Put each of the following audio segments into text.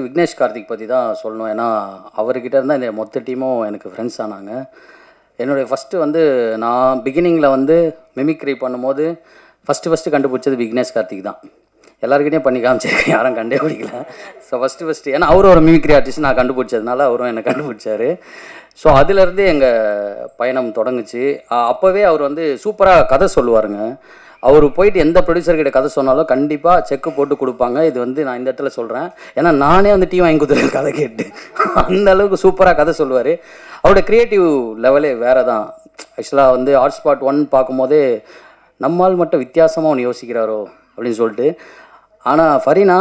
விக்னேஷ் கார்த்திக் பற்றி தான் சொல்லணும். ஏன்னா அவர்கிட்ட இருந்தால் இந்த மொத்த டீமும் எனக்கு ஃப்ரெண்ட்ஸ் ஆனாங்க. என்னுடைய ஃபஸ்ட்டு வந்து நான் பிகினிங்கில் வந்து மிமிக்ரி பண்ணும்போது ஃபஸ்ட்டு கண்டுபிடிச்சது விக்னேஷ் கார்த்திக் தான். எல்லாருக்கிட்டையும் பண்ணி காமிச்சிருக்கேன், யாரும் கண்டே பிடிக்கல. ஸோ ஃபஸ்ட்டு ஏன்னா அவரும் ஒரு மிமிக்ரி ஆர்டிஸ்ட், நான் கண்டுபிடிச்சதுனால அவரும் என்னை கண்டுபிடிச்சார். ஸோ அதுலேருந்து எங்கள் பயணம் தொடங்குச்சு. அப்போவே அவர் வந்து சூப்பராக கதை சொல்லுவாருங்க. அவர் போயிட்டு எந்த ப்ரொடியூசர்கிட்ட கதை சொன்னாலும் கண்டிப்பாக செக்கு போட்டு கொடுப்பாங்க. இது வந்து நான் இந்த இடத்துல சொல்கிறேன், ஏன்னா நானே வந்து டீ வாங்கி கொடுத்துருக்கேன் கதை கேட்டு. அந்த அளவுக்கு சூப்பராக கதை சொல்லுவார். அவரோட க்ரியேட்டிவ் லெவலே வேறு தான். ஆக்சுவலாக வந்து ஹாட்ஸ்பாட் 1 பார்க்கும்போதே நம்மால் மட்டும் வித்தியாசமாக ஒன்று யோசிக்கிறாரோ அப்படின்னு சொல்லிட்டு. ஆனால் ஃபரீனா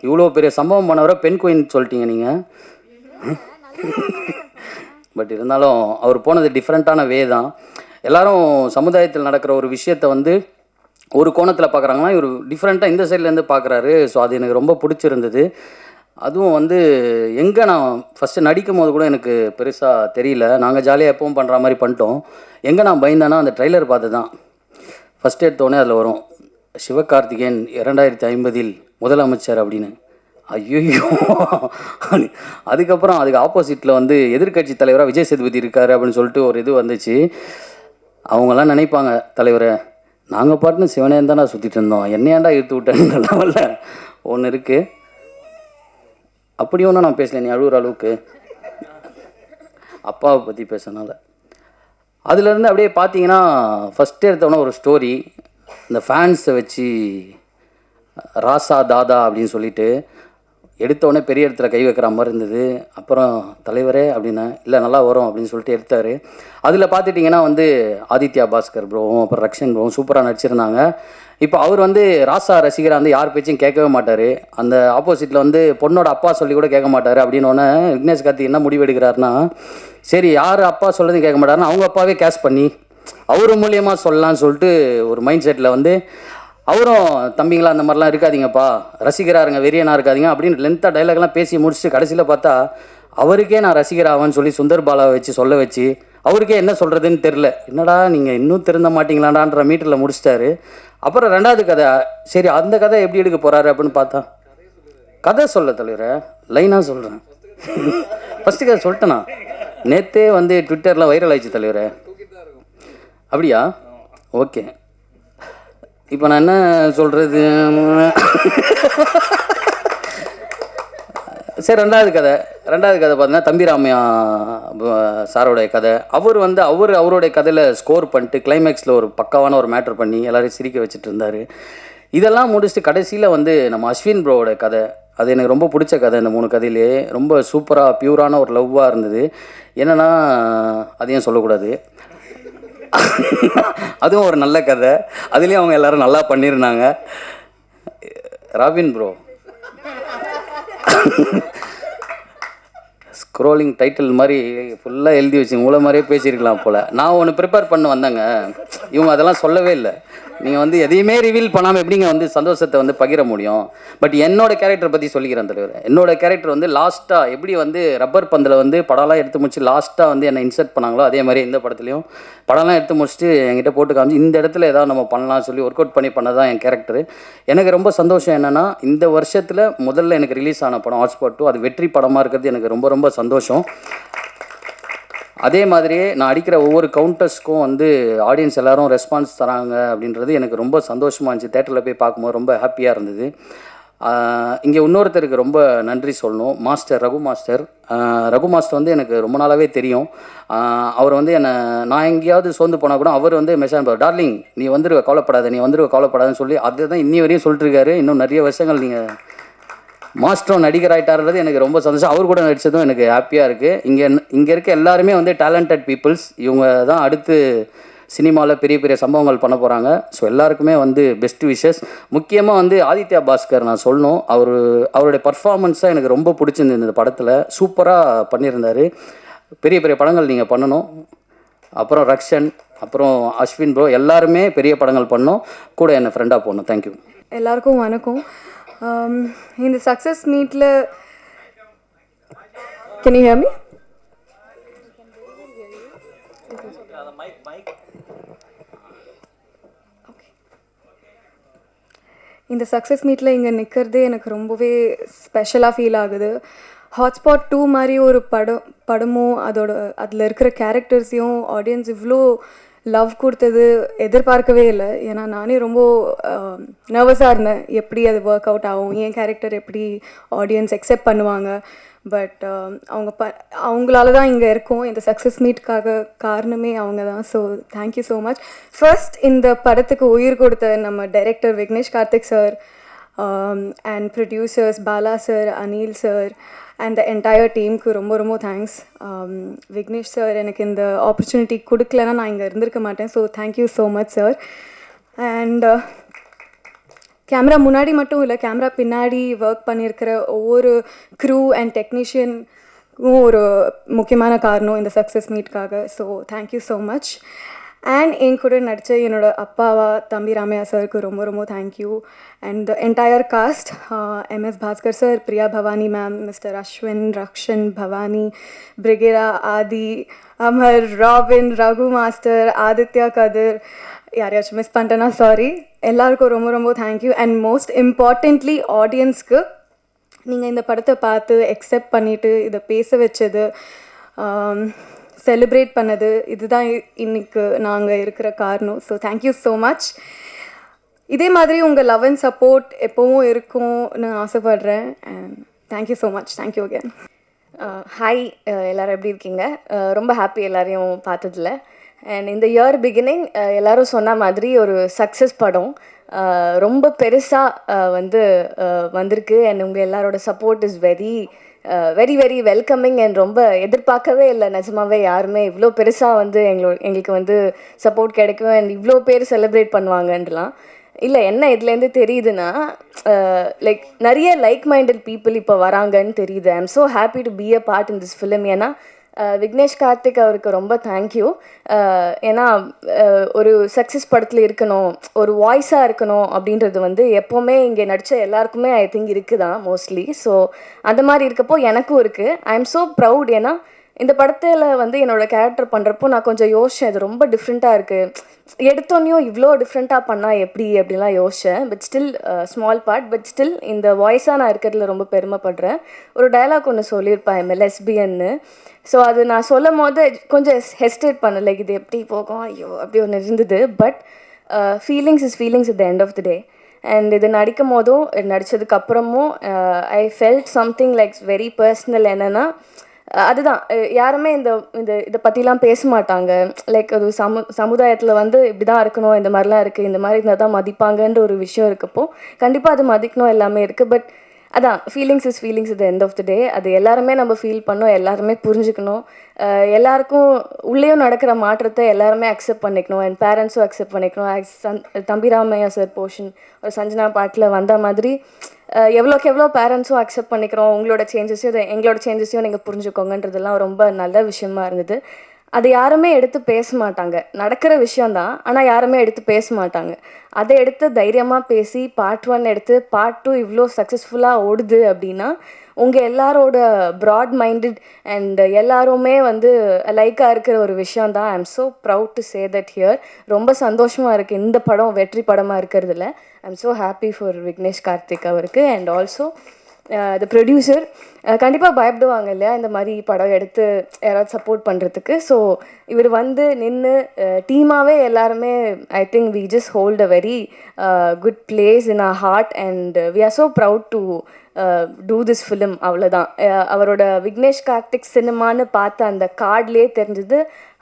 இவ்வளோ பெரிய சம்பவம் பண்ணவரை பெண் குயின் சொல்லிட்டீங்க நீங்கள். பட் இருந்தாலும் அவர் போனது டிஃப்ரெண்ட்டான வே தான். எல்லோரும் சமுதாயத்தில் நடக்கிற ஒரு விஷயத்தை வந்து ஒரு கோணத்தில் பார்க்குறாங்கன்னா இவர் டிஃப்ரெண்ட்டாக இந்த சைட்லேருந்து பார்க்குறாரு. ஸோ அது எனக்கு ரொம்ப பிடிச்சிருந்தது. அதுவும் வந்து எங்கே நான் ஃபஸ்ட்டு நடிக்கும் போது கூட எனக்கு பெருசாக தெரியல. நாங்கள் ஜாலியாக எப்பவும் பண்ணுற மாதிரி பண்ணிட்டோம். எங்கே நான் பயந்தேன்னா அந்த ட்ரைலர் பார்த்து தான். ஃபஸ்ட் எடுத்தோடனே அதில் வரும் சிவகார்த்திகேயன் 2050 முதலமைச்சர் அப்படின்னு. ஐயோ! அதுக்கப்புறம் அதுக்கு ஆப்போசிட்டில் வந்து எதிர்கட்சி தலைவராக விஜய் சேதுபதி இருக்கார் அப்படின்னு சொல்லிட்டு ஒரு இது வந்துச்சு. அவங்களாம் நினைப்பாங்க, தலைவரை நாங்கள் பாட்டுன்னு சிவனேன்னு தானே சுற்றிட்டு இருந்தோம், என்னையாண்டா இழுத்து விட்டேன்ற லெவலில் ஒன்று இருக்குது. அப்படி ஒன்றும் நான் பேசல, நீ அழுகிற அளவுக்கு அப்பாவை பற்றி பேசுனால. அதுலேருந்து அப்படியே பார்த்தீங்கன்னா ஃபஸ்ட்டு எடுத்தோன்னே ஒரு ஸ்டோரி, இந்த ஃபேன்ஸை வச்சு ராசா தாதா அப்படின்னு சொல்லிட்டு எடுத்தோடனே பெரிய இடத்துல கை வைக்கிற மாதிரி இருந்தது. அப்புறம் தலைவரே அப்படின்னா இல்லை நல்லா வரும் அப்படின்னு சொல்லிட்டு எடுத்தார். அதில் பார்த்துட்டிங்கன்னா வந்து ஆதித்யா பாஸ்கர் ப்ரோவும் அப்புறம் ரக்ஷன் ப்ரோவும் சூப்பராக நடிச்சிருந்தாங்க. இப்போ அவர் வந்து ராசா ரசிகராக வந்து யார் பேச்சும் கேட்கவே மாட்டார். அந்த ஆப்போசிட்டில் வந்து பொண்ணோட அப்பா சொல்லி கூட கேட்க மாட்டார். அப்படின்னோடனே விக்னேஷ் கார்த்திக் என்ன முடிவு எடுக்கிறாருன்னா, சரி யார் அப்பா சொல்கிறதையும் கேட்க மாட்டாருன்னா அவங்க அப்பாவே கேஷ் பண்ணி அவர் மூலியமாக சொல்லலான்னு சொல்லிட்டு ஒரு மைண்ட் செட்டில் வந்து அவரும் தம்பிங்களா அந்த மாதிரிலாம் இருக்காதிங்கப்பா, ரசிகராருங்க, வெறியனாக இருக்காதிங்க அப்படின்னு லென்த்தாக டைலாக்லாம் பேசி முடிச்சுட்டு கடைசியில் பார்த்தா அவருக்கே நான் ரசிகராகன்னு சொல்லி சுந்தர் பாலாவை வச்சு சொல்ல வச்சு அவருக்கே என்ன சொல்கிறதுன்னு தெரில. என்னடா நீங்கள் இன்னும் திருந்த மாட்டிங்களாடான்ற மீட்டரில் முடிச்சிட்டாரு. அப்புறம் ரெண்டாவது கதை, சரி அந்த கதை எப்படி எடுக்க போகிறாரு அப்படின்னு பார்த்தா கதை சொல்ல தலைவரை லைனாக சொல்கிறேன். ஃபஸ்ட்டு கதை சொல்லிட்டேண்ணா, நேற்றே வந்து ட்விட்டரில் வைரல் ஆயிடுச்சு தலைவரை. அப்படியா? ஓகே, இப்போ நான் என்ன சொல்கிறது? சரி, ரெண்டாவது கதை பார்த்தீங்கன்னா தம்பிராமையா சாரோடைய கதை. அவர் வந்து அவருடைய கதையில் ஸ்கோர் பண்ணிட்டு கிளைமேக்ஸில் ஒரு பக்காவான ஒரு மேட்ரு பண்ணி எல்லோரையும் சிரிக்க வச்சுட்டு இருந்தார். இதெல்லாம் முடிச்சுட்டு கடைசியில் வந்து நம்ம அஸ்வின் ப்ரோவோட கதை, அது எனக்கு ரொம்ப பிடிச்ச கதை. இந்த 3 கதையிலே ரொம்ப சூப்பராக பியூரான ஒரு லவ்வாக இருந்தது. என்னென்னா அதையும் சொல்லக்கூடாது, அதுவும் ஒரு நல்ல கதை. அதுலேயும் அவங்க எல்லோரும் நல்லா பண்ணியிருந்தாங்க. ராபின் ப்ரோ ஸ்க்ரோலிங் டைட்டில் மாதிரி ஃபுல்லாக எழுதி வச்சு உங்களை மாதிரியே பேசியிருக்கலாம் போல். நான் ஒன்று ப்ரிப்பேர் பண்ண வந்தேங்க, இவங்க அதெல்லாம் சொல்லவே இல்லை. நீங்கள் வந்து எதையுமே ரிவீல் பண்ணாமல் எப்படிங்க வந்து சந்தோஷத்தை வந்து பகிர முடியும்? பட் என்னோடய கேரக்டரை பற்றி சொல்லிக்கிறேன் தலைவர். என்னோடய கேரக்டர் வந்து லாஸ்ட்டாக எப்படி வந்து ரப்பர் பந்தில் வந்து படம்லாம் எடுத்து முடிச்சு லாஸ்ட்டாக வந்து என்னை இன்சர்ட் பண்ணாங்களோ அதே மாதிரி இந்த படத்துலையும் படம்லாம் எடுத்து முடிச்சுட்டு என்கிட்ட போட்டு காமிச்சு இந்த இடத்துல ஏதாவது நம்ம பண்ணலாம்னு சொல்லி ஒர்க் அவுட் பண்ணி பண்ணதான் என் கேரக்டரு. எனக்கு ரொம்ப சந்தோஷம் என்னென்னா இந்த வருஷத்தில் முதல்ல எனக்கு ரிலீஸ் ஆன படம் ஹாட்ஸ்பாட் 2 அது வெற்றி படமாக இருக்கிறது எனக்கு ரொம்ப ரொம்ப சந்தோஷம். அதே மாதிரியே நான் அடிக்கிற ஒவ்வொரு கவுண்டர்ஸ்க்கும் வந்து ஆடியன்ஸ் எல்லோரும் ரெஸ்பான்ஸ் தராங்க அப்படின்றது எனக்கு ரொம்ப சந்தோஷமாக இருந்துச்சு. தேட்டரில் போய் பார்க்கும்போது ரொம்ப ஹாப்பியாக இருந்தது. இங்கே இன்னொருத்தருக்கு ரொம்ப நன்றி சொல்லணும், மாஸ்டர் ரகு மாஸ்டர் வந்து எனக்கு ரொம்ப நாளாகவே தெரியும். அவர் வந்து நான் எங்கேயாவது சோர்ந்து போனால் கூட அவர் வந்து மெசேஜ் பண்ணுவார், டார்லிங் நீ வந்துடுவ கவலைப்படாதுன்னு சொல்லி அதை தான் இன்னி வரையும் சொல்லிட்டுருக்காரு. இன்னும் நிறைய வருஷங்கள் நீங்கள் மாஸ்டரும் நடிகர் ஆகிட்டார்றது எனக்கு ரொம்ப சந்தோஷம். அவர் கூட நடித்ததும் எனக்கு ஹாப்பியாக இருக்குது. இங்கே இருக்க எல்லாருமே வந்து டேலண்டட் பீப்புள்ஸ். இவங்க தான் அடுத்து சினிமாவில் பெரிய பெரிய சம்பவங்கள் பண்ண போகிறாங்க. ஸோ எல்லாருக்குமே வந்து பெஸ்ட் விஷஸ். முக்கியமாக வந்து ஆதித்யா பாஸ்கர் நான் சொல்லணும், அவருடைய பர்ஃபார்மன்ஸாக எனக்கு ரொம்ப பிடிச்சிருந்தது. இந்த படத்தில் சூப்பராக பண்ணியிருந்தார். பெரிய பெரிய படங்கள் நீங்கள் பண்ணணும். அப்புறம் ரக்ஷன், அப்புறம் அஸ்வின் ப்ரோ எல்லாருமே பெரிய படங்கள் பண்ணோம், கூட என்னை ஃப்ரெண்டாக போகணும். தேங்க்யூ. எல்லாருக்கும் வணக்கம். இந்த சக்ஸஸ் மீட்டில் கேன் யூ ஹியர் மீ? இந்த சக்ஸஸ் மீட்டில் இங்கே நிற்கிறதே எனக்கு ரொம்பவே ஸ்பெஷலாக ஃபீல் ஆகுது. ஹாட்ஸ்பாட் 2 மாதிரி ஒரு படமும் அதில் இருக்கிற கேரக்டர்ஸையும் ஆடியன்ஸ் இவ்வளோ லவ் கொடுத்தது எதிர்பார்க்கவே இல்லை. ஏன்னா நானே ரொம்ப நர்வஸாக இருந்தேன், எப்படி அது ஒர்க் அவுட் ஆகும், என் கேரக்டர் எப்படி ஆடியன்ஸ் அக்செப்ட் பண்ணுவாங்க. பட் அவங்களால தான் இங்கே இருக்கோம். இந்த சக்ஸஸ் மீட்காக காரணமே அவங்க தான். So thank you so much. First இந்த படத்துக்கு உயிர் கொடுத்த நம்ம director Vignesh Karthik sir and producers Bala sir, Anil sir and the entire டீமுக்கு ரொம்ப ரொம்ப தேங்க்ஸ். விக்னேஷ் சார் எனக்கு இந்த ஆப்பர்ச்சுனிட்டி கொடுக்கலன்னா நான் இங்கே இருந்திருக்க மாட்டேன். So thank you so much sir. And camera முன்னாடி மட்டும் இல்லை, கேமரா பின்னாடி ஒர்க் பண்ணியிருக்கிற ஒவ்வொரு க்ரூ அண்ட் டெக்னீஷியனுக்கும் ஒரு முக்கியமான காரணம் இந்த சக்ஸஸ் மீட்காக. So thank you so much. And என் கூட நடித்த என்னோட அப்பாவா தம்பி ராமையா சாருக்கு ரொம்ப ரொம்ப thank you. And the entire cast, MS Bhaskar sir, Priya Bhavani ma'am, mister Ashwin, Rakshan, Bhavani, Brigida, Aadhi, Amar, Robin, Raghu master, Aditya, Kathir, யாரையாச்சும் மிஸ் பண்ணிட்டேன்னா சாரி. எல்லாருக்கும் ரொம்ப ரொம்ப தேங்க்யூ. அண்ட் மோஸ்ட் இம்பார்ட்டண்ட்லி ஆடியன்ஸ்க்கு நீங்கள் இந்த படத்தை பார்த்து அக்செப்ட் பண்ணிவிட்டு இதை பேச வச்சது, செலிப்ரேட் பண்ணது, இதுதான் இன்னைக்கு நாங்கள் இருக்கிற காரணம். So thank you so much. இதே மாதிரி உங்கள் லவ் அண்ட் சப்போர்ட் எப்போவும் இருக்கும்னு ஆசைப்படுறேன். And thank you so much. Thank you again. Hi, எல்லோரும் எப்படி இருக்கீங்க? ரொம்ப ஹாப்பி எல்லாரையும் பார்த்ததில்ல. அண்ட் இந்த இயர் பிகினிங் எல்லோரும் சொன்ன மாதிரி ஒரு சக்ஸஸ் படம் ரொம்ப பெருசாக வந்திருக்கு. அண்ட் உங்கள் எல்லாரோட support is very very very welcoming. And ரொம்ப எதிர்பார்க்கவே இல்லை நிஜமாவே யாருமே இவ்வளோ பெருசாக எங்களுக்கு சப்போர்ட் கிடைக்கும் அண்ட் இவ்வளோ பேர் செலிப்ரேட் பண்ணுவாங்கன்றலாம் இல்லை. என்ன இதுலேருந்து தெரியுதுன்னா, லைக் நிறைய லைக் மைண்டட் பீப்புள் இப்போ வராங்கன்னு தெரியுது. ஐ am so happy to be a part in this film. ஏன்னா விக்னேஷ் கார்த்திக் அவருக்கு ரொம்ப தேங்க்யூ. ஏன்னா ஒரு சக்ஸஸ் படத்தில் இருக்கணும், ஒரு வாய்ஸாக இருக்கணும் அப்படின்றது எப்போவுமே இங்கே நடித்த எல்லாருக்குமே ஐ திங்க் இருக்குதான் மோஸ்ட்லி. ஸோ அந்த மாதிரி இருக்கப்போ எனக்கும் இருக்குது. ஐ எம் ஸோ ப்ரவுட். ஏன்னா இந்த படத்தில் என்னோடய கேரக்டர் பண்ணுறப்போ நான் கொஞ்சம் யோசித்தேன், இது ரொம்ப டிஃப்ரெண்ட்டாக இருக்குது, எடுத்தோன்னையும் இவ்வளோ டிஃப்ரெண்ட்டாக பண்ணால் எப்படி அப்படிலாம் யோசித்தேன். But still small part, but still இந்த வாய்ஸாக நான் இருக்கிறதுல ரொம்ப பெருமைப்படுறேன். ஒரு டயலாக் ஒன்று சொல்லியிருப்பேன், எம்எல்எஸ்பின்னு. ஸோ அது நான் சொல்லும் போது கொஞ்சம் ஹெஸ்டேட் பண்ண, லைக் இது எப்படி போகும், ஐயோ அப்படி ஒன்று இருந்தது. But feelings is feelings at the end of the day. And இது நடிக்கும் போதும் நடித்ததுக்கப்புறமும் I felt something like very personal. என்னென்னா அதுதான், யாருமே இதை பற்றிலாம் பேச மாட்டாங்க. லைக் ஒரு சமுதாயத்தில் இப்படி தான் இருக்கணும், இந்த மாதிரிலாம் இருக்குது, இந்த மாதிரி இருந்தால் தான் மதிப்பாங்கன்ற ஒரு விஷயம் இருக்கப்போ கண்டிப்பாக அது மதிக்கணும், எல்லாமே இருக்குது. பட் அதான் feelings is feelings at the end of the day. அது எல்லாருமே நம்ம ஃபீல் பண்ணோம், எல்லாருமே புரிஞ்சுக்கணும். எல்லாருக்கும் உள்ளேயும் நடக்கிற மாற்றத்தை எல்லாருமே அக்செப்ட் பண்ணிக்கணும். அண்ட் பேரண்ட்ஸும் அக்செப்ட் பண்ணிக்கணும். தம்பி ராமையா சார் போர்ஷன் ஒரு சஞ்சனா பாட்டில் வந்த மாதிரி எவ்வளோக்கு எவ்வளோ பேரண்ட்ஸும் அக்செப்ட் பண்ணிக்கிறோம், உங்களோட சேஞ்சஸையும் எங்களோட சேஞ்சஸையும் நீங்கள் புரிஞ்சுக்கோங்கன்றதெல்லாம் ரொம்ப நல்ல விஷயமா இருந்தது. அதை யாருமே எடுத்து பேச மாட்டாங்க, நடக்கிற விஷயந்தான், ஆனால் யாருமே எடுத்து பேச மாட்டாங்க. அதை எடுத்து தைரியமாக பேசி பார்ட் 1 எடுத்து பார்ட் 2 இவ்வளோ சக்ஸஸ்ஃபுல்லாக ஓடுது அப்படின்னா உங்கள் எல்லாரோட ப்ராட் மைண்டட் அண்ட் எல்லாருமே லைக்காக இருக்கிற ஒரு விஷயந்தான். I am so proud to say that here. ரொம்ப சந்தோஷமாக இருக்குது இந்த படம் வெற்றி படமாக இருக்கிறதுல. I am so happy for Vignesh Karthik அவருக்கு. அண்ட் ஆல்சோ த ப்ரொடியூசர் கண்டிப்பாக பயப்படுவாங்க இல்லையா இந்த மாதிரி படம் எடுத்து யாராவது சப்போர்ட் பண்ணுறதுக்கு. ஸோ இவர் நின்று டீமாகவே எல்லாருமே I think we just hold a very good place in a heart and we are so proud to do this film. அவ்வளோதான். அவரோட விக்னேஷ் கார்த்திக் சினிமான்னு பார்த்த அந்த கார்ட்லேயே தெரிஞ்சது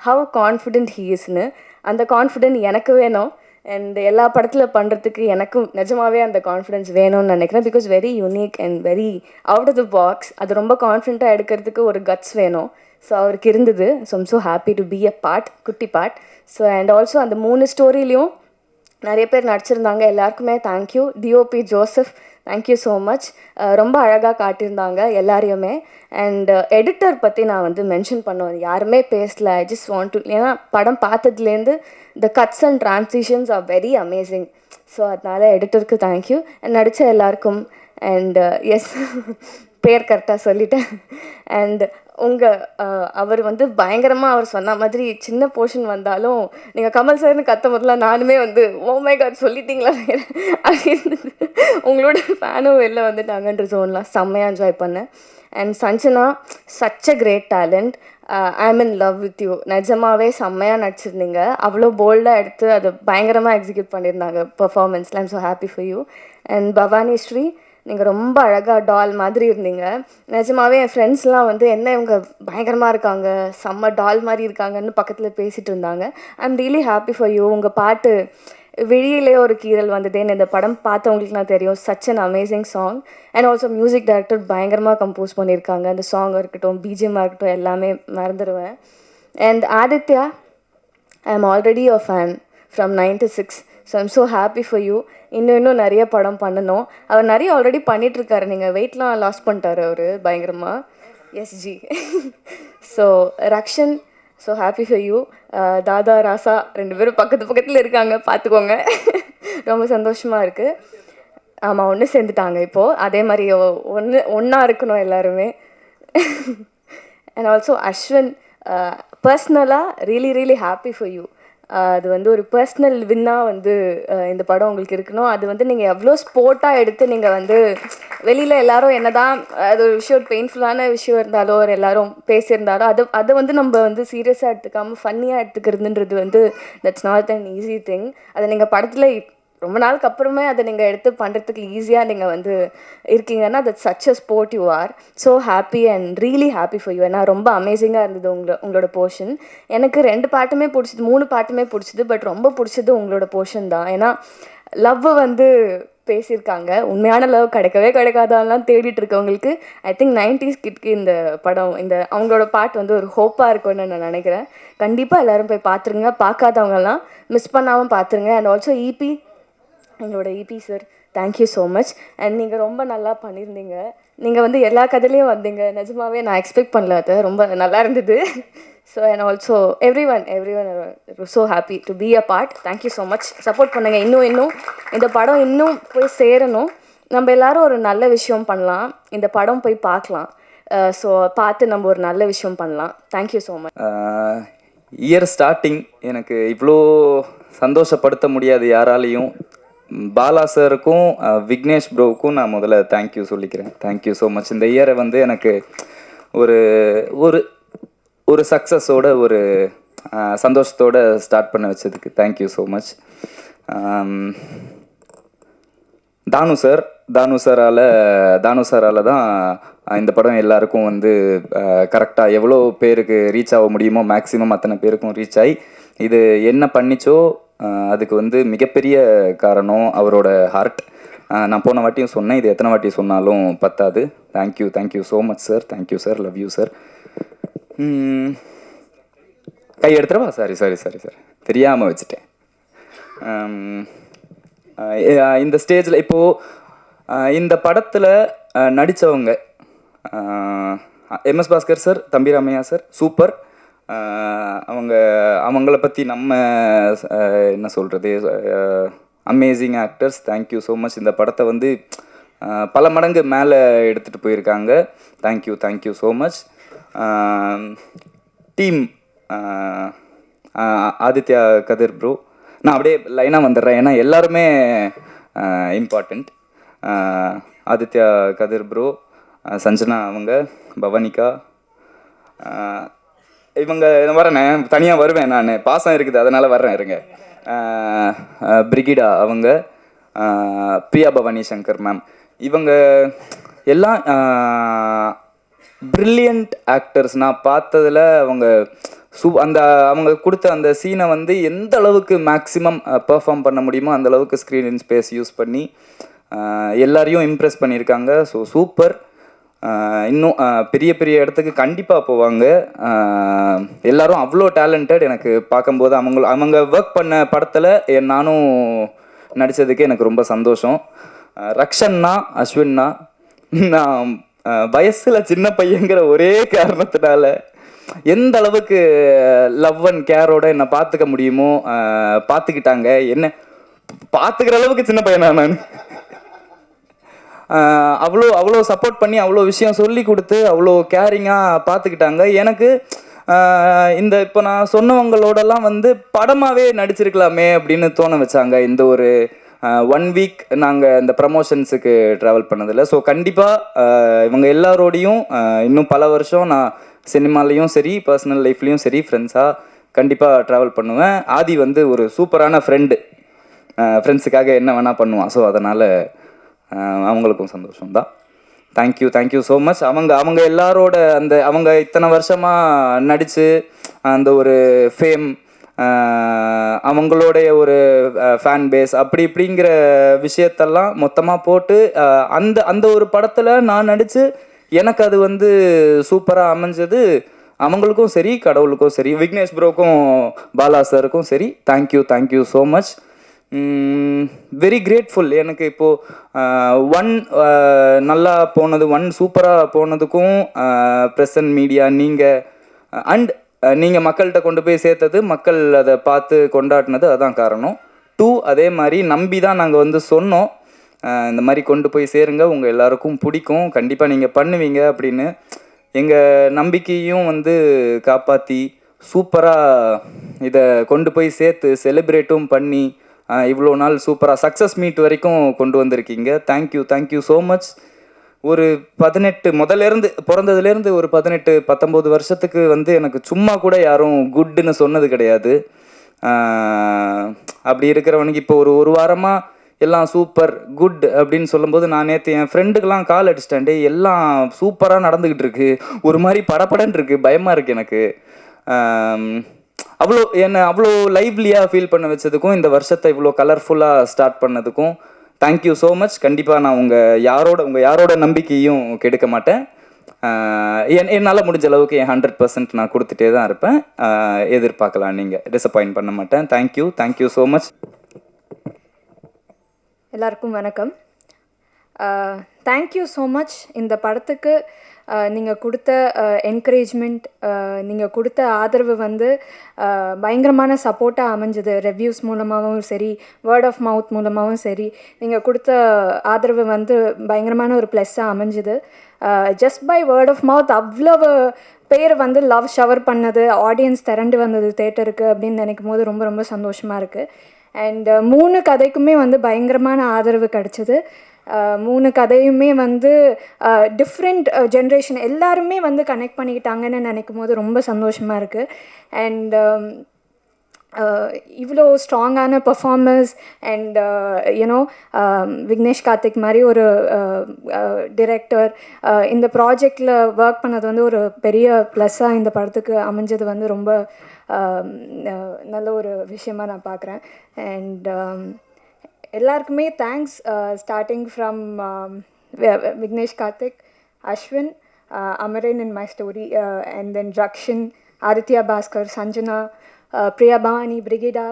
ஹவ் கான்ஃபிடென்ட் ஹீ இஸ்னு. அந்த கான்ஃபிடென்ட் எனக்கு வேணும். அண்ட் எல்லா படத்தில் பண்ணுறதுக்கு எனக்கும் நிஜமாகவே அந்த கான்ஃபிடென்ஸ் வேணும்னு நினைக்கிறேன். Because very unique and very out of the box. அது ரொம்ப கான்ஃபிடென்ட்டாக எடுக்கிறதுக்கு ஒரு கட்ஸ் வேணும். ஸோ அவருக்கு இருந்தது. So I'm so happy to be a part, குட்டி பார்ட். ஸோ அண்ட் ஆல்சோ அந்த 3 ஸ்டோரிலையும் நிறைய பேர் நடிச்சிருந்தாங்க. எல்லாருக்குமே thank you. DOP Joseph, thank you so much. ரொம்ப அழகாக காட்டியிருந்தாங்க எல்லாரையுமே. அண்ட் எடிட்டர் பற்றி நான் மென்ஷன் பண்ணுவேன், யாருமே பேசல. ஐ ஜஸ்ட் வாண்ட் டு, ஏன்னா படம் பார்த்ததுலேருந்து the cuts and transitions are very amazing. So அதனால் எடிட்டருக்கு தேங்க்யூ. அண்ட் நடித்த எல்லாருக்கும். அண்ட் எஸ் பேர் கரெக்டாக சொல்லிட்டேன். அண்ட் அவர் வந்து பயங்கரமாக அவர் சொன்ன மாதிரி சின்ன போர்ஷன் வந்தாலும் நீங்கள் கமல் சார்னு கத்த முதல்ல நானுமே வந்து ஓ மை காட் சொல்லிட்டீங்களா அப்படின்னு உங்களோட ஃபேனும் வெளில வந்துட்டாங்கன்ற ஜோன்லாம் செம்மையாக என்ஜாய் பண்ணேன். And Sanjana such a great talent. I'm in love with you. நிஜமாவே செம்மையாக நடிச்சிருந்தீங்க. அவ்வளோ போல்டாக எடுத்து அதை பயங்கரமாக எக்ஸிக்யூட் பண்ணியிருந்தாங்க பெர்ஃபார்மன்ஸில். I'm so happy for you. And Bhavani Sri, நீங்கள் ரொம்ப அழகாக டால் மாதிரி இருந்தீங்க. நிஜமாவே என் ஃப்ரெண்ட்ஸ்லாம் வந்து என்ன இவங்க பயங்கரமாக இருக்காங்க, செம்ம டால் மாதிரி இருக்காங்கன்னு பக்கத்தில் பேசிகிட்டு இருந்தாங்க. I am really happy for you. உங்கள் பாட்டு விழியிலே ஒரு கீரல் வந்ததேன்னு இந்த படம் பார்த்தவங்களுக்கு நான் தெரியும். Such an amazing song. And also music director பயங்கரமாக கம்போஸ் பண்ணியிருக்காங்க. அந்த சாங் இருக்கட்டும், பிஜிஎம்மாக இருக்கட்டும், எல்லாமே மறந்துடுவேன். And Aditya, I am already your fan from 96. So I'm so happy for you. இன்னும் நிறைய படம் பண்ணணும். அவர் நிறைய ஆல்ரெடி பண்ணிகிட்ருக்காரு. நீங்கள் வெயிட்லாம் லாஸ் பண்ணிட்டாரு அவர் பயங்கரமாக. SG. So Rakshan, so happy for you. தாதா ராசா 2 பேரும் பக்கத்தில் இருக்காங்க, பார்த்துக்கோங்க. ரொம்ப சந்தோஷமாக இருக்குது. ஆமாம், ஒன்று சேர்ந்துட்டாங்க இப்போது. அதே மாதிரி ஒன்றா இருக்கணும் எல்லாருமே. அண்ட் ஆல்சோ அஸ்வின், பர்ஸ்னலாக ரியலி ஹாப்பி ஃபார் யூ. அது வந்து ஒரு பர்சனல் வின்னாக வந்து இந்த படம் உங்களுக்கு இருக்கணும். அது வந்து நீங்கள் எவ்வளோ ஸ்போர்ட்டாக எடுத்து நீங்கள் வந்து வெளியில் எல்லாரும் என்ன தான் அது ஒரு விஷயம் பெயின்ஃபுல்லான விஷயம் இருந்தாலோ ஒரு எல்லாரும் பேசியிருந்தாலும் அதை வந்து நம்ம வந்து சீரியஸாக எடுத்துக்காமல் ஃபன்னியாக எடுத்துக்கிறதுன்றது வந்து that's not an easy thing. அதை நீங்கள் படத்தில் ரொம்ப நாளுக்கு அப்புறமே அதை நீங்கள் எடுத்து பண்ணுறதுக்கு ஈஸியாக நீங்கள் வந்து இருக்கீங்கன்னா that's such a sport you are. So happy and really happy for you. ஏன்னா ரொம்ப அமேசிங்காக இருந்தது உங்களோட போர்ஷன். எனக்கு 2 பாட்டுமே பிடிச்சது, 3 பாட்டுமே பிடிச்சது. பட் ரொம்ப பிடிச்சது உங்களோட போர்ஷன் தான். ஏன்னா லவ் வந்து பேசியிருக்காங்க. உண்மையான லவ் கிடைக்காதான்லாம் தேடிட்டு இருக்கவங்களுக்கு ஐ திங்க் 90s கிட்க்கு இந்த படம், இந்த அவங்களோட பாட்டு வந்து ஒரு ஹோப்பாக இருக்கும்னு நான் நினைக்கிறேன். கண்டிப்பாக எல்லோரும் போய் பார்த்துருங்க. பார்க்காதவங்கலாம் மிஸ் பண்ணாமல் பார்த்துருங்க. அண்ட் ஆல்சோ இபி, எங்களோட EB sir, thank you so much. And நீங்கள் ரொம்ப நல்லா பண்ணியிருந்தீங்க. நீங்கள் வந்து எல்லா கதையிலையும் வந்தீங்க. நிஜமாவே நான் எக்ஸ்பெக்ட் பண்ணல, அது ரொம்ப நல்லா இருந்தது. So and also every one so happy to be a part. Thank you so much. Support பண்ணுங்கள். இன்னும் இந்த படம் இன்னும் போய் சேரணும். நம்ம எல்லோரும் ஒரு நல்ல விஷயம் பண்ணலாம். இந்த படம் போய் பார்க்கலாம். ஸோ பார்த்து நம்ம ஒரு நல்ல விஷயம் பண்ணலாம். Thank you so much. Year starting எனக்கு இவ்வளோ சந்தோஷப்படுத்த முடியாது யாராலையும். பாலா சாருக்கும் விக்னேஷ் ப்ரோவுக்கும் நான் முதல்ல தேங்க்யூ சொல்லிக்கிறேன். Thank you so much. இந்த இயரை வந்து எனக்கு ஒரு ஒரு ஒரு சக்ஸஸோட ஒரு சந்தோஷத்தோடு ஸ்டார்ட் பண்ண வச்சதுக்கு தேங்க்யூ ஸோ மச். தானு சாரால் தான் இந்த படம் எல்லாருக்கும் வந்து கரெக்டாக எவ்வளோ பேருக்கு ரீச் ஆக முடியுமோ மேக்ஸிமம் அத்தனை பேருக்கும் ரீச் ஆகி இது என்ன பண்ணிச்சோ அதுக்கு வந்து மிகப்பெரிய காரணம் அவரோட ஹார்ட். நான் போன வாட்டியும் சொன்னேன், இது எத்தனை வாட்டி சொன்னாலும் பத்தாது. Thank you so much sir. Thank you sir. Love you sir. கை எடுத்துறவா? சாரி சார், தெரியாமல் வச்சுட்டேன். இந்த ஸ்டேஜில் இப்போது இந்த படத்தில் நடித்தவங்க எம்எஸ் பாஸ்கர் சார், தம்பி ராமையா சார், சூப்பர். அவங்கள பற்றி நம்ம என்ன சொல்கிறது, amazing actors. Thank you so much. இந்த படத்தை வந்து பல மடங்கு மேலே எடுத்துகிட்டு போயிருக்காங்க. Thank you so much. Team Aditya Kathir bro, நான் அப்படியே லைனாக வந்துடுறேன் ஏன்னா எல்லாருமே இம்பார்ட்டண்ட். ஆதித்யா கதிர் ப்ரோ, சஞ்சனா அவங்க, பவனிகா, இவங்க வரேண்ணே, தனியாக வருவேன் நான், பாசம் இருக்குது அதனால் வர்றேன் இருங்க. பிரிகிடா அவங்க, பிரியா பவானி சங்கர் மேம், இவங்க எல்லாம் ப்ரில்லியண்ட் ஆக்டர்ஸ். நான் பார்த்ததில் அவங்க அவங்க கொடுத்த அந்த சீனை வந்து எந்த அளவுக்கு மேக்ஸிமம் பெர்ஃபார்ம் பண்ண முடியுமோ அந்த அளவுக்கு ஸ்க்ரீன் ஸ்பேஸ் யூஸ் பண்ணி எல்லாரையும் இம்ப்ரெஸ் பண்ணியிருக்காங்க. So super. இன்னும் பெரிய பெரிய இடத்துக்கு கண்டிப்பாக போவாங்க. எல்லாரும் அவ்வளோ டேலண்டட். எனக்கு பார்க்கும்போது அவங்க ஒர்க் பண்ண படத்தில் நானும் நடித்ததுக்கு எனக்கு ரொம்ப சந்தோஷம். ரக்ஷன்னா, அஸ்வின்னா, நான் வயசில் சின்ன பையங்கிற ஒரே காரணத்தினால எந்த அளவுக்கு லவ் அண்ட் கேரோட என்னை பார்த்துக்க முடியுமோ பார்த்துக்கிட்டாங்க. என்ன பார்த்துக்கிற அளவுக்கு சின்ன பையனா நான். அவ்வளோ அவ்வளோ சப்போர்ட் பண்ணி அவ்வளோ விஷயம் சொல்லி கொடுத்து அவ்வளோ கேரிங்காக பார்த்துக்கிட்டாங்க. எனக்கு இந்த இப்போ நான் சொன்னவங்களோடலாம் வந்து படமாகவே நடிச்சிருக்கலாமே அப்படின்னு தோண வச்சாங்க இந்த ஒரு 1 வீக் நாங்கள் இந்த ப்ரமோஷன்ஸுக்கு ட்ராவல் பண்ணதில்லை. ஸோ கண்டிப்பாக இவங்க எல்லாரோடையும் இன்னும் பல வருஷம் நான் சினிமாலேயும் சரி பர்சனல் லைஃப்லேயும் சரி ஃப்ரெண்ட்ஸாக கண்டிப்பாக ட்ராவல் பண்ணுவேன். ஆதி வந்து ஒரு சூப்பரான ஃப்ரெண்டு, ஃப்ரெண்ட்ஸுக்காக என்ன வேணால் பண்ணுவான். ஸோ அதனால் அவங்களுக்கும் சந்தோஷம்தான். Thank you so much. அவங்க எல்லாரோட அந்த அவங்க இத்தனை வருஷமாக நடித்து அந்த ஒரு ஃபேம், அவங்களுடைய ஒரு ஃபேன் பேஸ் அப்படி இப்படிங்கிற விஷயத்தெல்லாம் மொத்தமாக போட்டு அந்த அந்த ஒரு படத்தில் நான் நடித்து எனக்கு அது வந்து சூப்பராக அமைஞ்சது. அவங்களுக்கும் சரி கடவுளுக்கும் சரி விக்னேஷ் ப்ரோக்கும் பாலா சாருக்கும் சரி thank you so much. Very grateful. எனக்கு இப்போது 1 நல்லா போனது, 1 சூப்பராக போனதுக்கும் ப்ரெஸ் அண்ட் மீடியா நீங்கள் அண்ட் நீங்கள் மக்கள்கிட்ட கொண்டு போய் சேர்த்தது, மக்கள் அதை பார்த்து கொண்டாடினது, அதான் காரணம். 2 அதே மாதிரி நம்பி தான் நாங்கள் வந்து சொன்னோம் இந்த மாதிரி கொண்டு போய் சேருங்க, உங்கள் எல்லாருக்கும் பிடிக்கும், கண்டிப்பாக நீங்கள் பண்ணுவீங்க அப்படின்னு. எங்கள் நம்பிக்கையும் வந்து காப்பாற்றி சூப்பராக இதை கொண்டு போய் சேர்த்து செலிப்ரேட்டும் பண்ணி இவ்வளோ நாள் சூப்பராக சக்ஸஸ் மீட் வரைக்கும் கொண்டு வந்திருக்கீங்க. Thank you so much. ஒரு 18 முதல்லேருந்து பிறந்ததுலேருந்து ஒரு 18-19 வருஷத்துக்கு வந்து எனக்கு சும்மா கூட யாரும் குட்டுன்னு சொன்னது கிடையாது. அப்படி இருக்கிறவனுக்கு இப்போ ஒரு வாரமாக எல்லாம் சூப்பர் குட் அப்படின்னு சொல்லும்போது நான் நேற்று என் ஃப்ரெண்டுக்கெல்லாம் கால் அடிச்சிட்டேன். டே எல்லாம் சூப்பராக நடந்துக்கிட்டு இருக்கு, ஒரு மாதிரி படபடன்னு இருக்குது, பயமாக இருக்குது எனக்கு. அவ்வளோ லைவ்லியாக ஃபீல் பண்ண வச்சதுக்கும் இந்த வருஷத்தை இவ்வளோ கலர்ஃபுல்லாக ஸ்டார்ட் பண்ணதுக்கும் தேங்க்யூ ஸோ மச். கண்டிப்பாக நான் உங்கள் யாரோட நம்பிக்கையும் கெடுக்க மாட்டேன். என்னால் முடிஞ்ச அளவுக்கு என் 100% நான் கொடுத்துட்டே தான் இருப்பேன். எதிர்பார்க்கலாம், நீங்கள் டிசப்பாயிண்ட் பண்ண மாட்டேன். Thank you so much. எல்லாருக்கும் வணக்கம். Thank you so much. இந்த படத்துக்கு நீங்கள் கொடுத்த என்கரேஜ்மெண்ட், நீங்கள் கொடுத்த ஆதரவு வந்து பயங்கரமான சப்போர்ட்டாக அமைஞ்சது. ரிவ்யூஸ் மூலமாகவும் சரி, வேர்ட் ஆஃப் மவுத் மூலமாகவும் சரி, நீங்கள் கொடுத்த ஆதரவு வந்து பயங்கரமான ஒரு ப்ளஸ்ஸாக அமைஞ்சுது. Just by word of mouth அவ்வளவு பேர் வந்து லவ் ஷவர் பண்ணது, ஆடியன்ஸ் திரண்டு வந்தது தேட்டருக்கு அப்படின்னு நினைக்கும் போது ரொம்ப ரொம்ப சந்தோஷமாக இருக்குது. அண்ட் 3 கதைக்குமே வந்து பயங்கரமான ஆதரவு கிடச்சிது. 3 கதையுமே வந்து டிஃப்ரெண்ட் ஜென்ரேஷன் எல்லாருமே வந்து கனெக்ட் பண்ணிக்கிட்டாங்கன்னு நினைக்கும் போது ரொம்ப சந்தோஷமாக இருக்குது. அண்ட் இவ்வளோ ஸ்ட்ராங்கான performance and you know Vignesh Karthik மாதிரி ஒரு டிரெக்டர் இந்த ப்ராஜெக்டில் ஒர்க் பண்ணது வந்து ஒரு பெரிய ப்ளஸ்ஸாக இந்த படத்துக்கு அமைஞ்சது வந்து ரொம்ப நல்ல ஒரு விஷயமாக நான் பார்க்குறேன். அண்ட் எல்லாருக்குமே thanks, starting from Vignesh Karthik, Ashwin, Amaran in my story, and then Rakshan, Aditya Bhaskar, Sanjana, Priya Bhavani, Brigida,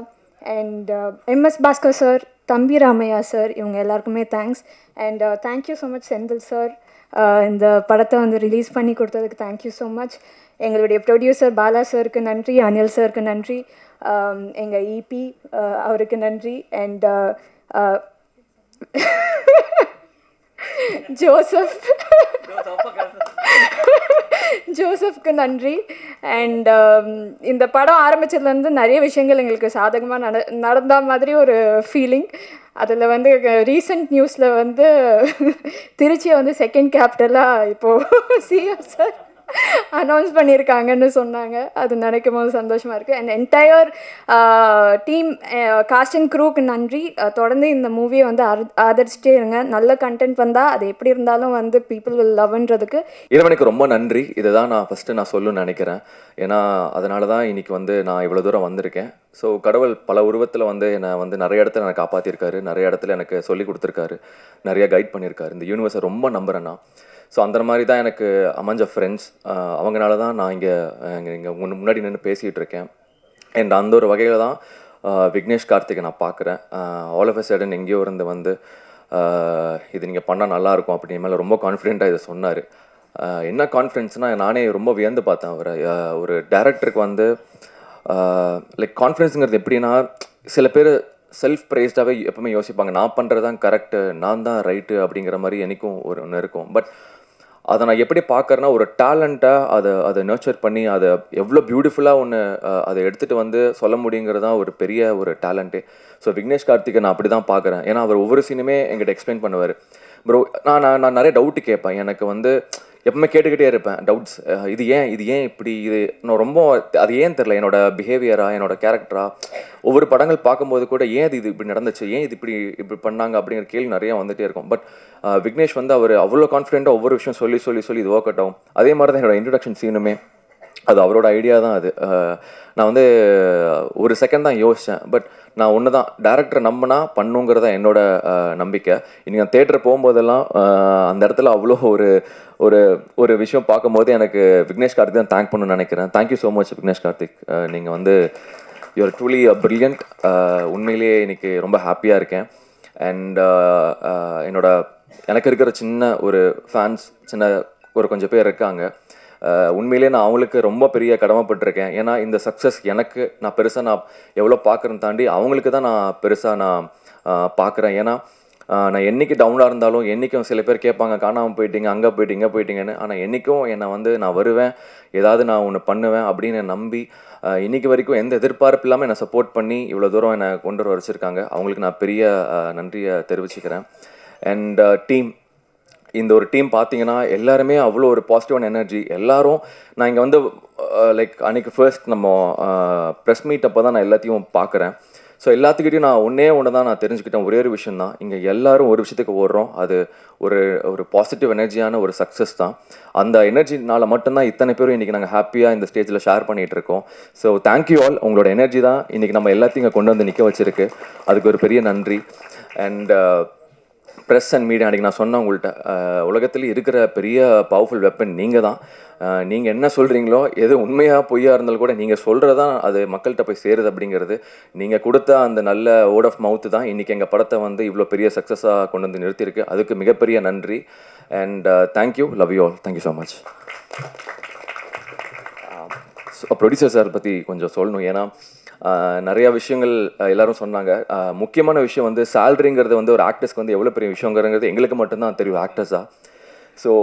and MS Bhaskar sir, தம்பி ராமையா சார், இவங்க எல்லாருக்குமே thanks. And thank you so much Senthil sir, இந்த படத்தை வந்து ரிலீஸ் பண்ணி கொடுத்ததுக்கு தேங்க்யூ ஸோ மச். எங்களுடைய ப்ரொடியூசர் பாலா சாருக்கு நன்றி, அனில் சாருக்கு நன்றி, எங்கள் இபி அவருக்கு நன்றி, அண்ட் ஜோசப்க்கு நன்றி. அண்ட் இந்த படம் ஆரம்பித்ததுலேருந்து நிறைய விஷயங்கள் எங்களுக்கு சாதகமாக நடந்த மாதிரி ஒரு ஃபீலிங். அதில் வந்து ரீசெண்ட் நியூஸில் வந்து திருச்சியை வந்து செகண்ட் கேபிட்டலாக இப்போது சிஎம் சார் அனௌன்ஸ் பண்ணியிருக்காங்கன்னு சொன்னாங்க. அது நினைக்கும் போது சந்தோஷமாக இருக்குது. And entire team, cast and க்ரூக்கு நன்றி. தொடர்ந்து இந்த மூவியை வந்து ஆதரிச்சிட்டே இருங்க. நல்ல கண்டென்ட் வந்தால் அது எப்படி இருந்தாலும் வந்து பீப்புள் வில் லவ்ன்றதுக்கு இறைவனுக்கு ரொம்ப நன்றி. இதை தான் நான் சொல்லணும்னு நினைக்கிறேன். ஏன்னா அதனால தான் இன்றைக்கி வந்து நான் இவ்வளோ தூரம் வந்திருக்கேன். ஸோ கடவுள் பல உருவத்தில் வந்து என்னை வந்து நிறைய இடத்துல எனக்கு காப்பாற்றிருக்காரு, நிறைய இடத்துல எனக்கு சொல்லி கொடுத்துருக்காரு, நிறைய கைட் பண்ணியிருக்காரு. இந்த யூனிவர்ஸை ரொம்ப நம்புகிறேன் நான். ஸோ அந்த மாதிரி தான் எனக்கு அமைஞ்ச ஃப்ரெண்ட்ஸ், அவங்களால தான் நான் இங்கே முன்னாடி நின்று பேசிகிட்டு இருக்கேன். அண்ட் அந்த ஒரு வகையில் தான் விக்னேஷ் கார்த்திகை நான் பார்க்குறேன். ஆல் ஆஃப் அ சடன் எங்கேயோ இருந்து வந்து இது நீங்கள் பண்ணால் நல்லாயிருக்கும் அப்படின்னு மேலே ரொம்ப கான்ஃபிடென்ட்டாக இதை சொன்னார். என்ன கான்ஃபிடென்ஸ்னால் நானே ரொம்ப வியந்து பார்த்தேன் அவரை. ஒரு டேரக்டருக்கு வந்து லைக் கான்ஃபிடென்ஸுங்கிறது எப்படின்னா, சில பேர் செல்ஃப் ப்ரைஸ்டாகவே எப்பவுமே யோசிப்பாங்க, நான் பண்ணுறது தான் கரெக்டு, நான் தான் ரைட்டு அப்படிங்கிற மாதிரி எனக்கும் ஒன்று இருக்கும். பட் அதை நான் எப்படி பார்க்குறேன்னா, ஒரு டேலண்ட்டாக அதை நர்ச்சர் பண்ணி அதை எவ்வளோ பியூட்டிஃபுல்லாக அதை எடுத்துகிட்டு வந்து சொல்ல முடியுங்கிறது தான் ஒரு பெரிய ஒரு டேலண்ட்டே. ஸோ விக்னேஷ் கார்த்திகை நான் அப்படி தான் பார்க்குறேன். ஏன்னா அவர் ஒவ்வொரு சீனுமே எங்கிட்ட எக்ஸ்பிளைன் பண்ணுவார். ப்ரோ நான் நிறைய டவுட்டு கேட்பேன். எனக்கு வந்து எப்பவுமே கேட்டுக்கிட்டே இருப்பேன் டவுட்ஸ். இது ஏன் இப்படி, இது நான் ரொம்ப அது ஏன் தெரில, என்னோடய பிஹேவியராக, என்னோடய கேரக்டராக, ஒவ்வொரு படங்கள் பார்க்கும்போது கூட ஏன் இது இப்படி நடந்துச்சு, ஏன் இது இப்படி பண்ணாங்க அப்படிங்கிற கேள்வி நிறையா வந்துகிட்டே இருக்கும். பட் விக்னேஷ் வந்து அவர் அவ்வளோ கான்ஃபிடென்ட்டாக ஒவ்வொரு விஷயம் சொல்லி இது ஒர்க் அவுட் ஆகும். அதே மாதிரி தான் என்னோடய இன்ட்ரடக்ஷன் சீனுமே அது அவரோட ஐடியா தான். அது நான் வந்து ஒரு செகண்ட் தான் யோசித்தேன். பட் நான் ஒன்று தான், டேரக்டரை நம்பினா பண்ணுங்கிறதா என்னோட நம்பிக்கை. இன்றைக்கி நான் தேட்டர் போகும்போதெல்லாம் அந்த இடத்துல அவ்வளோ ஒரு விஷயம் பார்க்கும்போது எனக்கு விக்னேஷ் கார்த்திக் தான் தேங்க் பண்ணணும்னு நினைக்கிறேன். Thank you so much Vignesh Karthik. நீங்கள் வந்து யூஆர் ட்ரூலி பிரில்லியன்ட். உண்மையிலேயே இன்னைக்கு ரொம்ப ஹாப்பியாக இருக்கேன். அண்ட் எனக்கு இருக்கிற சின்ன ஒரு ஃபேன்ஸ், கொஞ்சம் பேர் இருக்காங்க. உண்மையிலேயே நான் அவங்களுக்கு ரொம்ப பெரிய கடமைப்பட்டிருக்கேன். ஏன்னா இந்த சக்ஸஸ் எனக்கு நான் பெருசாக நான் எவ்வளோ பார்க்குறேன்னு தாண்டி அவங்களுக்கு தான் நான் பெருசாக பார்க்குறேன். ஏன்னா நான் என்றைக்கு டவுனாக இருந்தாலும், என்றைக்கும் சில பேர் கேட்பாங்க, காணாமல் போயிட்டீங்க, அங்கே போயிட்டீங்க இங்கே போயிட்டீங்கன்னு. ஆனால் என்றைக்கும் என்னை வந்து நான் வருவேன், ஏதாவது நான் ஒன்று பண்ணுவேன் அப்படின்னு நம்பி இன்றைக்கி வரைக்கும் எந்த எதிர்பார்ப்பு இல்லாமல் என்னை சப்போர்ட் பண்ணி இவ்வளோ தூரம் என்னை கொண்டு வர வச்சுருக்காங்க. அவங்களுக்கு நான் பெரிய நன்றியை தெரிவிச்சுக்கிறேன். அண்ட் இந்த ஒரு டீம் பார்த்தீங்கன்னா எல்லாருமே அவ்வளோ ஒரு பாசிட்டிவான எனர்ஜி. எல்லாரும் நான் இங்கே வந்து லைக் அன்றைக்கி ஃபர்ஸ்ட் நம்ம ப்ரெஸ் மீட் அப்போ தான் நான் எல்லாத்தையும் பார்க்குறேன். ஸோ எல்லாத்துக்கிட்டையும் நான் ஒன்று தான் நான் தெரிஞ்சுக்கிட்டேன். ஒரே ஒரு விஷயம் தான், இங்கே எல்லோரும் ஒரு விஷயத்துக்கு ஓடுறோம். அது ஒரு பாசிட்டிவ் எனர்ஜியான ஒரு சக்ஸஸ் தான். அந்த எனர்ஜினால மட்டும்தான் இத்தனை பேரும் இன்றைக்கி நாங்கள் ஹாப்பியாக இந்த ஸ்டேஜில் ஷேர் பண்ணிகிட்டு இருக்கோம். So thank you all. உங்களோட எனர்ஜி தான் இன்றைக்கி நம்ம எல்லாத்தையும் இங்கே கொண்டு வந்து நிற்க வச்சுருக்கு. அதுக்கு ஒரு பெரிய நன்றி. அண்ட் ப்ரெஸ் அண்ட் மீடியா, அன்றைக்கி நான் சொன்னேன் உங்கள்கிட்ட, உலகத்தில் இருக்கிற பெரிய பவர்ஃபுல் வெப்பன் நீங்கள் தான். நீங்கள் என்ன சொல்கிறீங்களோ, எது உண்மையாக பொய்யாக இருந்தாலும் கூட நீங்கள் சொல்கிறதான் அது மக்கள்கிட்ட போய் சேருது. அப்படிங்கிறது நீங்கள் கொடுத்த அந்த நல்ல வேர்ட் ஆஃப் மவுத்து தான் இன்றைக்கி எங்கள் படத்தை வந்து இவ்வளோ பெரிய சக்ஸஸாக கொண்டு வந்து நிறுத்தியிருக்கு. அதுக்கு மிகப்பெரிய நன்றி. And thank you, love you all. Thank you so much. Producer sir பற்றி கொஞ்சம் சொல்லணும். ஏன்னா நிறையா விஷயங்கள் எல்லோரும் சொன்னாங்க. முக்கியமான விஷயம் வந்து சேலரிங்கிறது வந்து ஒரு ஆக்டர்ஸ்க்கு வந்து எவ்வளோ பெரிய விஷயங்கிறது எங்களுக்கு மட்டும்தான் தெரியும் ஆக்டர்ஸாக. ஸோ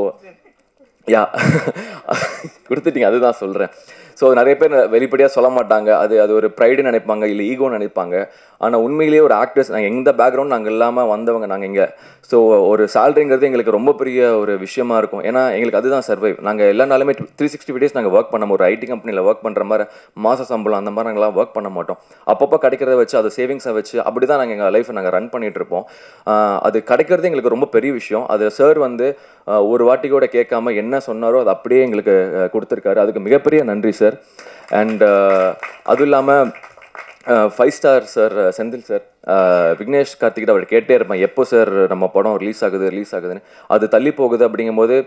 கொடுத்துட்டீங்க, அதுதான் சொல்கிறேன். ஸோ நிறைய பேர் வெளிப்படையாக சொல்ல மாட்டாங்க. அது ஒரு ப்ரைடுன்னு நினைப்பாங்க, இல்லை ஈகோன்னு நினைப்பாங்க. ஆனால் உண்மையிலேயே ஒரு ஆக்டர்ஸ், நாங்கள் எந்த பேக்ரவுண்ட் நாங்கள் இல்லாமல் வந்தவங்க நாங்கள் இங்கே. ஸோ ஒரு சேலரிங்கிறது எங்களுக்கு ரொம்ப பெரிய ஒரு விஷயமா இருக்கும். ஏன்னா எங்களுக்கு அதுதான் சர்வைவ். நாங்கள் எல்லா நாளுமே 365 days நாங்கள் ஒர்க் பண்ண, ஒரு ஐடி கம்பெனியில் ஒர்க் பண்ணுற மாதிரி மாத சம்பளம் அந்த மாதிரி நாங்கள்லாம் ஒர்க் பண்ண மாட்டோம். அப்பப்போ கிடைக்கிறத வச்சு, அதை சேவிங்ஸை வச்சு அப்படி தான் நாங்கள் எங்கள் லைஃப்பை நாங்கள் ரன் பண்ணிகிட்டு இருப்போம். அது கிடைக்கிறது எங்களுக்கு ரொம்ப பெரிய விஷயம். அது சார் வந்து ஒரு வாட்டி கூட கேட்காம என்ன சொன்னாரோ அது அப்படியே எங்களுக்கு கொடுத்துருக்காரு. அதுக்கு மிகப்பெரிய நன்றி சார். அண்ட் அதுவும் இல்லாமல் 5 star sir, Senthil sir, Vignesh கார்த்திகிட்ட அவர் கேட்டே இருப்பேன், எப்போ சார் நம்ம படம் ரிலீஸ் ஆகுதுன்னு. அது தள்ளி போகுது அப்படிங்கும்போது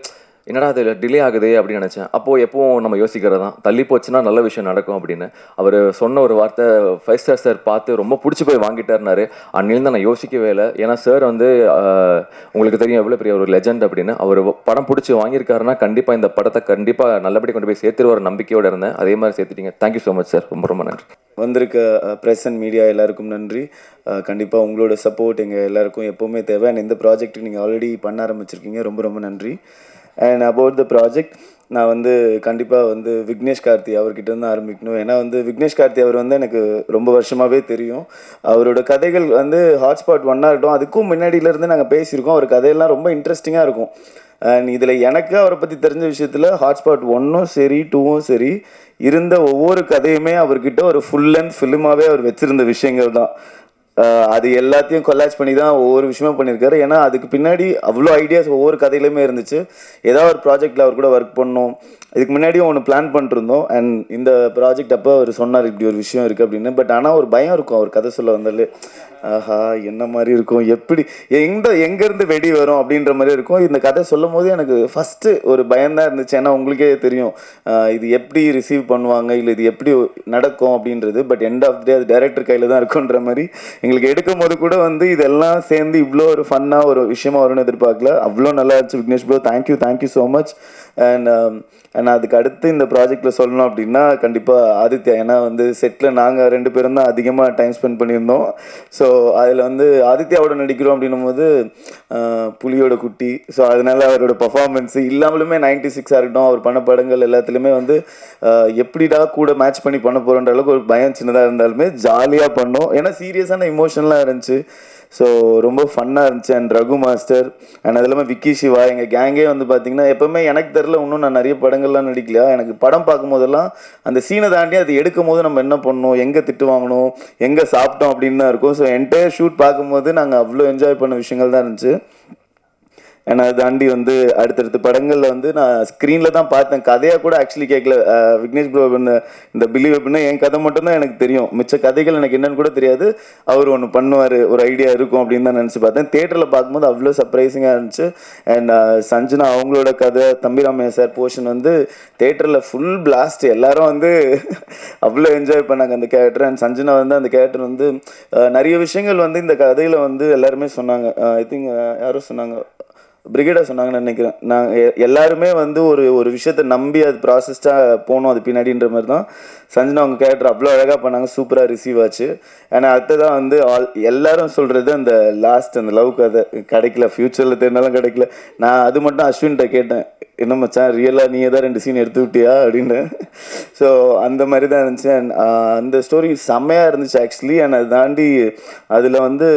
என்னடா அது டிலே ஆகுது அப்படின்னு நினச்சேன். அப்போது எப்போவும் நம்ம யோசிக்கிறது தான், தள்ளி போச்சுன்னா நல்ல விஷயம் நடக்கும் அப்படின்னு. அவர் சொன்ன ஒரு வார்த்தை 5 ஸ்டார் சார் பார்த்து ரொம்ப பிடிச்சி போய் வாங்கிட்டாருனாரு. அன்னிலேருந்து நான் யோசிக்கவே இல்லை. ஏன்னா சார் வந்து உங்களுக்கு தெரியும் எவ்வளோ பெரிய ஒரு லெஜண்ட் அப்படின்னு. அவர் படம் பிடிச்சி வாங்கியிருக்காருன்னா கண்டிப்பாக இந்த படத்தை கண்டிப்பாக நல்லபடி கொண்டு போய் சேர்த்துருவார் நம்பிக்கையோடு இருந்தேன். அதே மாதிரி சேர்த்துட்டீங்க. Thank you so much sir. ரொம்ப நன்றி. வந்திருக்க ப்ரெஸ் அண்ட் மீடியா எல்லாருக்கும் நன்றி. கண்டிப்பாக உங்களோட சப்போர்ட் எங்கள் எல்லாருக்கும் எப்போவுமே தேவை. அண்ட் இந்த ப்ராஜெக்ட் நீங்கள் ஆல்ரெடி பண்ண ஆரம்பிச்சிருக்கீங்க, ரொம்ப நன்றி. அண்ட் அபவுட் த ப்ராஜெக்ட், நான் வந்து கண்டிப்பாக வந்து விக்னேஷ் கார்த்தி அவர்கிட்ட இருந்து ஆரம்பிக்கணும். ஏன்னா வந்து விக்னேஷ் கார்த்தி அவர் வந்து எனக்கு ரொம்ப வருஷமாகவே தெரியும். அவரோட கதைகள் வந்து ஹாட்ஸ்பாட் 1 இருக்கட்டும், அதுக்கும் முன்னாடியிலேருந்து நாங்கள் பேசியிருக்கோம். அவர் கதையெல்லாம் ரொம்ப இன்ட்ரெஸ்டிங்காக இருக்கும். அண்ட் இதில் எனக்கு அவரை பற்றி தெரிஞ்ச விஷயத்தில் ஹாட்ஸ்பாட் 1ம் சரி 2ம் சரி இருந்த ஒவ்வொரு கதையுமே அவர்கிட்ட ஒரு ஃபுல் லென்த் ஃபிலிமாகவே அவர் வச்சுருந்த விஷயங்கள் தான். அது எல்லாத்தையும் கொலாஜ் பண்ணி தான் ஒவ்வொரு விஷயமும் பண்ணியிருக்காரு. ஏன்னா அதுக்கு பின்னாடி அவ்வளோ ஐடியாஸ் ஒவ்வொரு கதையிலுமே இருந்துச்சு. ஏதாவது ஒரு ப்ராஜெக்டில் அவர் கூட ஒர்க் பண்ணோம். இதுக்கு முன்னாடியும் ஒன்று பிளான் பண்ணிருந்தோம். அண்ட் இந்த ப்ராஜெக்ட் அப்போ அவர் சொன்னார் இப்படி ஒரு விஷயம் இருக்குது அப்படின்னு. பட் ஆனால் ஒரு பயம் இருக்கும் அவர் கதை சொல்ல வந்தாலே, ஆஹா என்ன மாதிரி இருக்கும், எப்படி எங்கேருந்து வெடி வரும் அப்படின்ற மாதிரி இருக்கும். இந்த கதை சொல்லும் போது எனக்கு ஃபஸ்ட்டு ஒரு பயம்தான் இருந்துச்சு. ஏன்னா உங்களுக்கே தெரியும் இது எப்படி ரிசீவ் பண்ணுவாங்க, இல்லை இது எப்படி நடக்கும் அப்படின்றது. பட் எண்ட் ஆஃப் டே அது டைரக்டர் கையில் தான் இருக்குன்ற மாதிரி எங்களுக்கு எடுக்கும் போது கூட வந்து இதெல்லாம் சேர்ந்து இவ்வளோ ஒரு ஃபன்னாக ஒரு விஷயமா வரும்னு எதிர்பார்க்கல. அவ்வளோ நல்லா இருந்துச்சு Vignesh bro. Thank you so much. And அதுக்கு அடுத்து இந்த ப்ராஜெக்டில் சொல்லணும் அப்படின்னா கண்டிப்பாக ஆதித்யா. ஏன்னா வந்து செட்டில் நாங்கள் 2 பேரும் தான் அதிகமாக டைம் ஸ்பெண்ட் பண்ணியிருந்தோம். ஸோ அதில் வந்து ஆதித்யாவோட நடிக்கிறோம் அப்படின்னும் போது புலியோட குட்டி. ஸோ அதனால அவரோட பர்ஃபார்மன்ஸு இல்லாமலுமே 96 இருக்கட்டும், அவர் பண்ண படங்கள் எல்லாத்துலேயுமே வந்து எப்படிடா கூட மேட்ச் பண்ணி பண்ண போகிறோன்ற அளவுக்கு ஒரு பயம் சின்னதாக இருந்தாலுமே ஜாலியாக பண்ணோம். ஏன்னா சீரியஸான இமோஷனலாக இருந்துச்சு. ஸோ ரொம்ப ஃபன்னாக இருந்துச்சு. அண்ட் ரகு மாஸ்டர் அண்ட் அது இல்லாமல் விக்கி சிவா, எங்கள் கேங்கே வந்து பார்த்திங்கன்னா எப்போவுமே எனக்கு தெரில, இன்னும் நான் நிறைய படங்கள்லாம் நடிக்கலையா, எனக்கு படம் பார்க்கும்போதெல்லாம் அந்த சீனை தாண்டி அது எடுக்கும் போது நம்ம என்ன பண்ணோம், எங்கே திட்டு வாங்கணும், எங்கே சாப்பிட்டோம் அப்படின்னு தான் இருக்கும். ஸோ என்டையர் ஷூட் பார்க்கும்போது நாங்கள் அவ்வளோ என்ஜாய் பண்ண விஷயங்கள் தான் இருந்துச்சு. ஏன்னா அதை தாண்டி வந்து அடுத்தடுத்த படங்களில் வந்து நான் ஸ்க்ரீனில் தான் பார்த்தேன். கதையாக கூட ஆக்சுவலி கேட்கல. விக்னேஷ் ப்ரோ இந்த பிலீவ் அப்படின்னா என் கதை மட்டும்தான் எனக்கு தெரியும். மிச்ச கதைகள் எனக்கு என்னன்னு கூட தெரியாது. அவர் ஒன்று பண்ணுவார், ஒரு ஐடியா இருக்கும் அப்படின்னு தான் நினச்சி பார்த்தேன். தேட்டரில் பார்க்கும்போது அவ்வளோ சர்ப்ரைசிங்காக இருந்துச்சு. அண்ட் சஞ்சனா அவங்களோட கதை, தம்பிராமையா சார் போர்ஷன் வந்து தேட்டரில் ஃபுல் பிளாஸ்ட். எல்லாரும் வந்து அவ்வளோ என்ஜாய் பண்ணாங்க அந்த கேரக்டர். அண்ட் சஞ்சனா வந்து அந்த கேரக்டர் வந்து நிறைய விஷயங்கள் வந்து இந்த கதையில் வந்து எல்லாருமே சொன்னாங்க. ஐ திங்க் யாரும் சொன்னாங்க, பிரிகேடாக சொன்னாங்கன்னு நினைக்கிறேன். நாங்கள் எல்லாருமே வந்து ஒரு விஷயத்தை நம்பி அது ப்ராசஸ்டாக போகணும் அது பின்னாடின்ற மாதிரி தான் சஞ்சனா அவங்க கேரக்டர் அவ்வளோ அழகாக பண்ணாங்க. சூப்பராக ரிசீவ் ஆச்சு. ஏன்னா அடுத்ததான் வந்து எல்லாரும் சொல்கிறது அந்த லாஸ்ட் அந்த லவ் கதை கிடைக்கல, ஃப்யூச்சரில் தெரிஞ்சாலும் கிடைக்கல. நான் அது மட்டும் அஸ்வின்கிட்ட கேட்டேன், என்ன மச்சான் ரியலாக நீ தான் 2 சீன் எடுத்து விட்டியா அப்படின்னு. ஸோ அந்த மாதிரி தான் இருந்துச்சு. அண்ட் அந்த ஸ்டோரி செம்மையாக இருந்துச்சு ஆக்சுவலி. அண்ட் அதை தாண்டி அதில் வந்து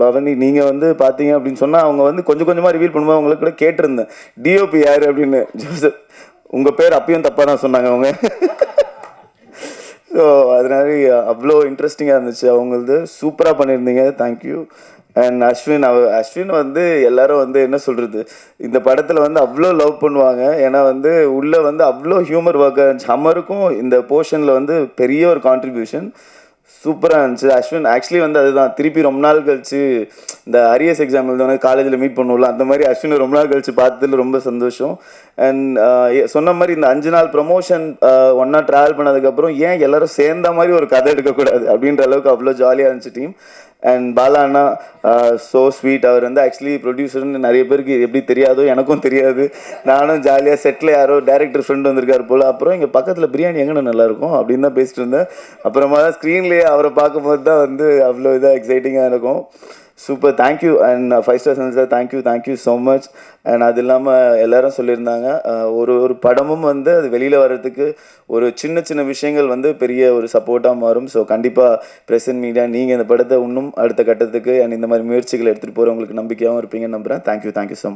பவனி நீங்கள் வந்து பார்த்தீங்க அப்படின்னு சொன்னால் அவங்க வந்து கொஞ்சம் கொஞ்சமாக ரிவீல் பண்ணும்போது அவங்களுக்கு கூட கேட்டிருந்தேன் டிஓபி யார் அப்படின்னு. ஜோசப் உங்கள் பேர் அப்பயும் தப்பாக தான் சொன்னாங்க அவங்க. ஸோ அதனால அவ்வளோ இன்ட்ரெஸ்டிங்காக இருந்துச்சு. அவங்களது சூப்பராக பண்ணியிருந்தீங்க. தேங்க்யூ. அண்ட் அஸ்வின் வந்து எல்லாரும் வந்து என்ன சொல்கிறது, இந்த படத்தில் வந்து அவ்வளோ லவ் பண்ணுவாங்க. ஏன்னா வந்து உள்ளே வந்து அவ்வளோ ஹியூமர் ஒர்க்காக இருந்துச்சு. ஹம்மருக்கும் இந்த போர்ஷனில் வந்து பெரிய ஒரு கான்ட்ரிபியூஷன் சூப்பராக இருந்துச்சு. அஸ்வின் ஆக்சுவலி வந்து அதுதான் திருப்பி ரொம்ப நாள் கழிச்சு இந்த அரியஸ் எக்ஸாம் எழுதவங்க காலேஜில் மீட் பண்ணுவோம்ல, அந்த மாதிரி அஸ்வினை ரொம்ப நாள் கழிச்சு பார்த்ததில் ரொம்ப சந்தோஷம். அண்ட் சொன்ன மாதிரி இந்த 5 நாள் ப்ரமோஷன் ஒன்றா ட்ராவல் பண்ணதுக்கப்புறம் ஏன் எல்லாரும் சேர்ந்த மாதிரி ஒரு கதை எடுக்கக்கூடாது அப்படின்ற அளவுக்கு அவ்வளோ ஜாலியாக இருந்துச்சு டீம். அண்ட் பாலா அண்ணா ஸோ ஸ்வீட். அவர் வந்து ஆக்சுவலி ப்ரொடியூசர்னு நிறைய பேருக்கு எப்படி தெரியாதோ எனக்கும் தெரியாது. நானும் ஜாலியாக செட்டில் யாரோ டேரக்டர் ஃப்ரெண்ட் வந்திருக்காரு போல். அப்புறம் இங்கே பக்கத்தில் பிரியாணி எங்கே நல்லாயிருக்கும் அப்படின்னு தான் பேசிட்டு இருந்தேன். அப்புறமா தான் ஸ்க்ரீன்லேயே அவரை பார்க்கும்போது தான் வந்து அவ்வளோ இதாக எக்ஸைட்டிங்காக இருக்கும். Super. Thank you. And 5 star sir thank you so much. And அது இல்லாமல் எல்லாரும் சொல்லியிருந்தாங்க ஒரு படமும் வந்து அது வெளியில் வர்றதுக்கு ஒரு சின்ன சின்ன விஷயங்கள் வந்து பெரிய ஒரு சப்போர்ட்டாக மாறும். ஸோ கண்டிப்பாக பிரசன்ட் மீடியா நீங்கள் இந்த படத்தை இன்னும் அடுத்த கட்டத்துக்கு அண்ட் இந்த மாதிரி முயற்சிகள் எடுத்துகிட்டு போகிறவங்களுக்கு நம்பிக்கையாகவும் இருப்பீங்கன்னு நம்புகிறேன். Thank you so much.